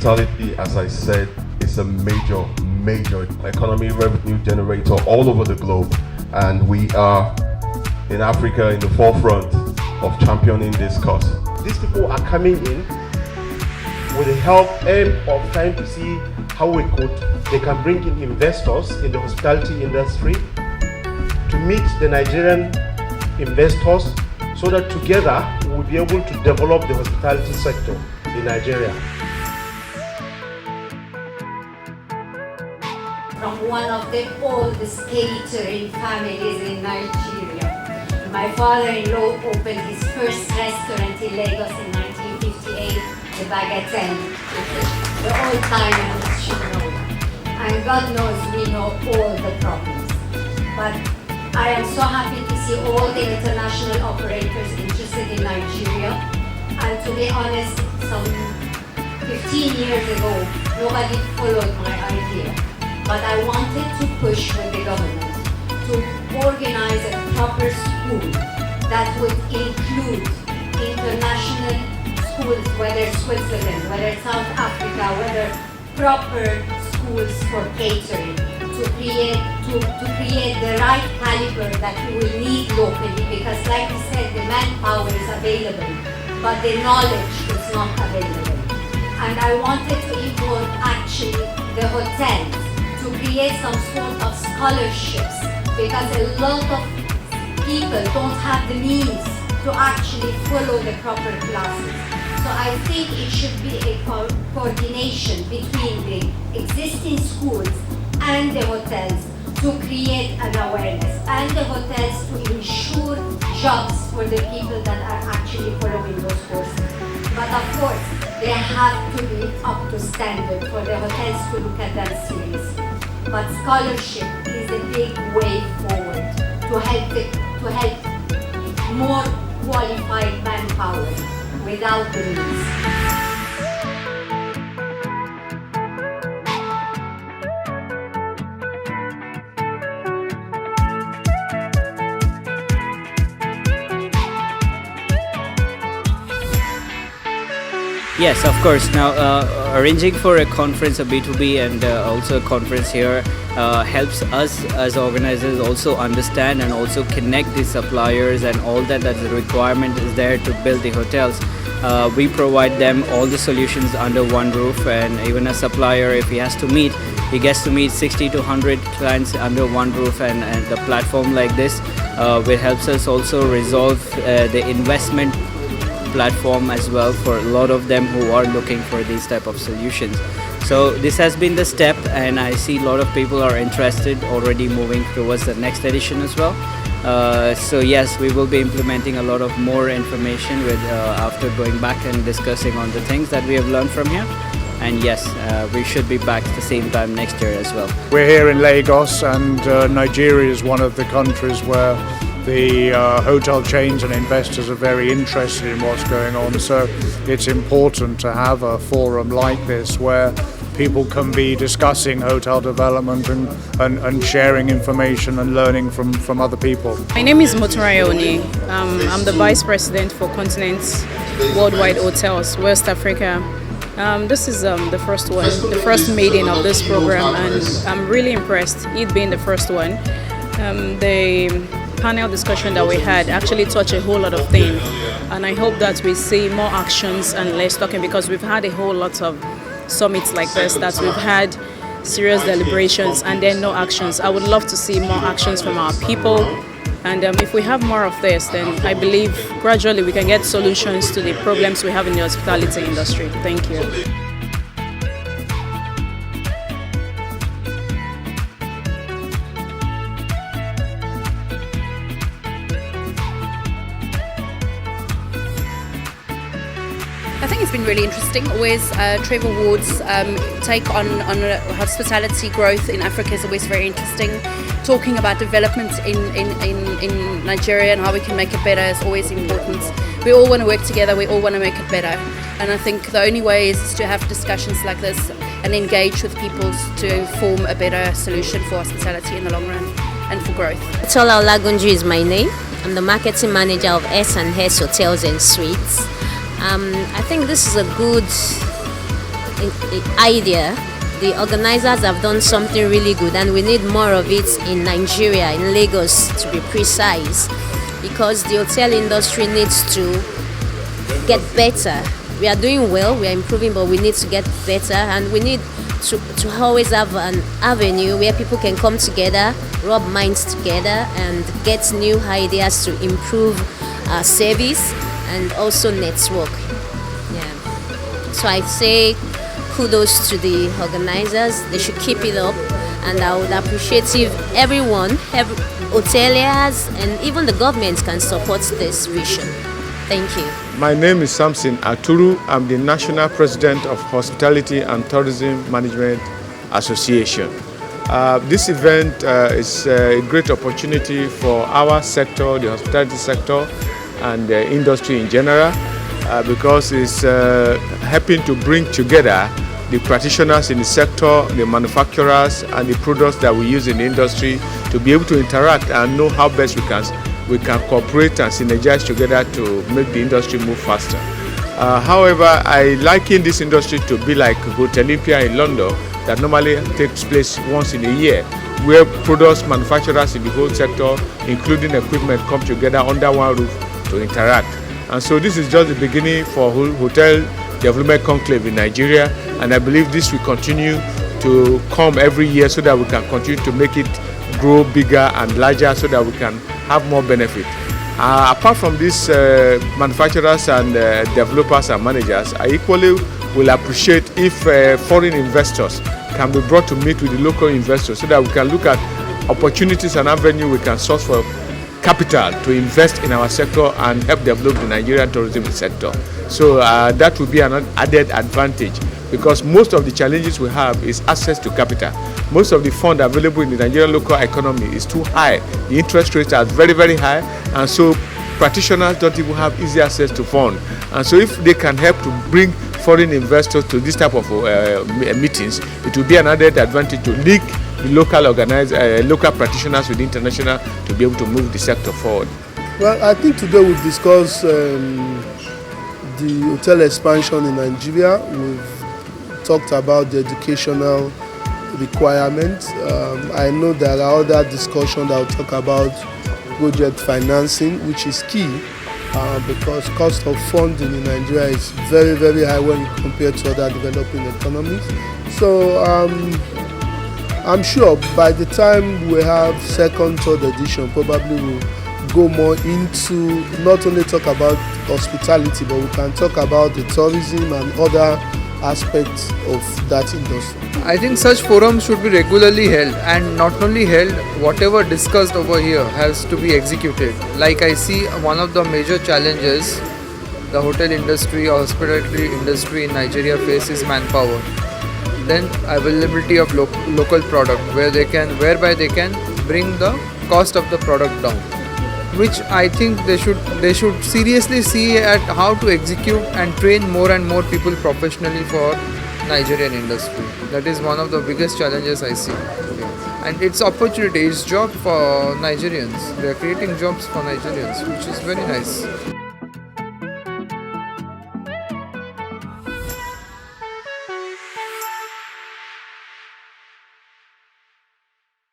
Hospitality, as I said, is a major economy revenue generator all over the globe, and we are in Africa in the forefront of championing this cause. These people are coming in with the help and of trying to see how they can bring in investors in the hospitality industry to meet the Nigerian investors, so that together we will be able to develop the hospitality sector in Nigeria. From one of the oldest catering families in Nigeria. My father-in-law opened his first restaurant in Lagos in 1958, the Bagatelle. The old-timers should know. And God knows we know all the problems. But I am so happy to see all the international operators interested in Nigeria. And to be honest, some 15 years ago, nobody followed my idea. But I wanted to push with the government to organize a proper school that would include international schools, whether Switzerland, whether South Africa, whether proper schools for catering, to create the right caliber that we will need locally, because like I said, the manpower is available, but the knowledge is not available. And I wanted to involve actually the hotels to create some sort of scholarships, because a lot of people don't have the means to actually follow the proper classes. So I think it should be a coordination between the existing schools and the hotels to create an awareness, and the hotels to ensure jobs for the people that are actually following those courses. But of course, they have to be up to standard for the hotels to look at them seriously. But scholarship is a big way forward to help more qualified manpower without the means. Yes, of course. Now, arranging for a conference, a B2B, and also a conference here helps us as organizers also understand and also connect the suppliers and all that the requirement is there to build the hotels. We provide them all the solutions under one roof, and even a supplier, if he has to meet, he gets to meet 60 to 100 clients under one roof, and the platform like this which helps us also resolve the investment platform as well for a lot of them who are looking for these type of solutions. So this has been the step, and I see a lot of people are interested, already moving towards the next edition as well. So yes, we will be implementing a lot of more information with after going back and discussing on the things that we have learned from here. And yes, we should be back at the same time next year as well. We're here in Lagos, and Nigeria is one of the countries where the hotel chains and investors are very interested in what's going on, so it's important to have a forum like this where people can be discussing hotel development and sharing information and learning from other people. My name is Motorai Oni. I'm the Vice President for Continents Worldwide Hotels, West Africa. This is the first one, the first meeting of this program, and I'm really impressed, it being the first one. The panel discussion that we had actually touched a whole lot of things, and I hope that we see more actions and less talking, because we've had a whole lot of summits like this, that we've had serious deliberations and then no actions. I would love to see more actions from our people, and if we have more of this, then I believe gradually we can get solutions to the problems we have in the hospitality industry. Thank you. I think it's been really interesting. Always Trevor Ward's take on hospitality growth in Africa is always very interesting. Talking about development in Nigeria and how we can make it better is always important. We all want to work together, we all want to make it better. And I think the only way is to have discussions like this and engage with people to form a better solution for hospitality in the long run and for growth. Tola Olagunju is my name. I'm the marketing manager of S&S Hotels and Suites. I think this is a good idea. The organizers have done something really good, and we need more of it in Nigeria, in Lagos to be precise, because the hotel industry needs to get better. We are doing well, we are improving, but we need to get better, and we need to always have an avenue where people can come together, rub minds together, and get new ideas to improve our service and also network. Yeah. So I'd say kudos to the organizers. They should keep it up, and I would appreciate if everyone, hoteliers, and even the government can support this vision. Thank you. My name is Samson Aturu. I'm the National President of Hospitality and Tourism Management Association. This event is a great opportunity for our sector, the hospitality sector, and the industry in general, because it's helping to bring together the practitioners in the sector, the manufacturers, and the products that we use in the industry to be able to interact and know how best we can cooperate and synergize together to make the industry move faster. However, I liken this industry to be like Hotel Olympia in London that normally takes place once in a year, where products, manufacturers in the whole sector, including equipment, come together under one roof to interact. And so this is just the beginning for Hotel Development Conclave in Nigeria, and I believe this will continue to come every year so that we can continue to make it grow bigger and larger so that we can have more benefit. Apart from these manufacturers and developers and managers, I equally will appreciate if foreign investors can be brought to meet with the local investors so that we can look at opportunities and avenue we can source for capital to invest in our sector and help develop the Nigerian tourism sector. So that will be an added advantage, because most of the challenges we have is access to capital. Most of the funds available in the Nigerian local economy is too high. The interest rates are very, very high, and so practitioners don't even have easy access to funds. And so if they can help to bring foreign investors to this type of meetings, it will be an added advantage to link the local practitioners with the international to be able to move the sector forward. Well, I think today we've discussed the hotel expansion in Nigeria. We've talked about the educational requirements. I know there are other discussions that will talk about project financing, which is key because cost of funding in Nigeria is very, very high when you compare to other developing economies. So I'm sure by the time we have second, third edition, probably we'll go more into not only talk about hospitality, but we can talk about the tourism and other aspects of that industry. I think such forums should be regularly held, and not only held, whatever discussed over here has to be executed. Like I see one of the major challenges the hotel industry or hospitality industry in Nigeria faces manpower. Then availability of local product whereby they can bring the cost of the product down, which I think they should seriously see at how to execute and train more and more people professionally for Nigerian industry. That is one of the biggest challenges I see. And it's opportunity, it's job for Nigerians. They are creating jobs for Nigerians, which is very nice.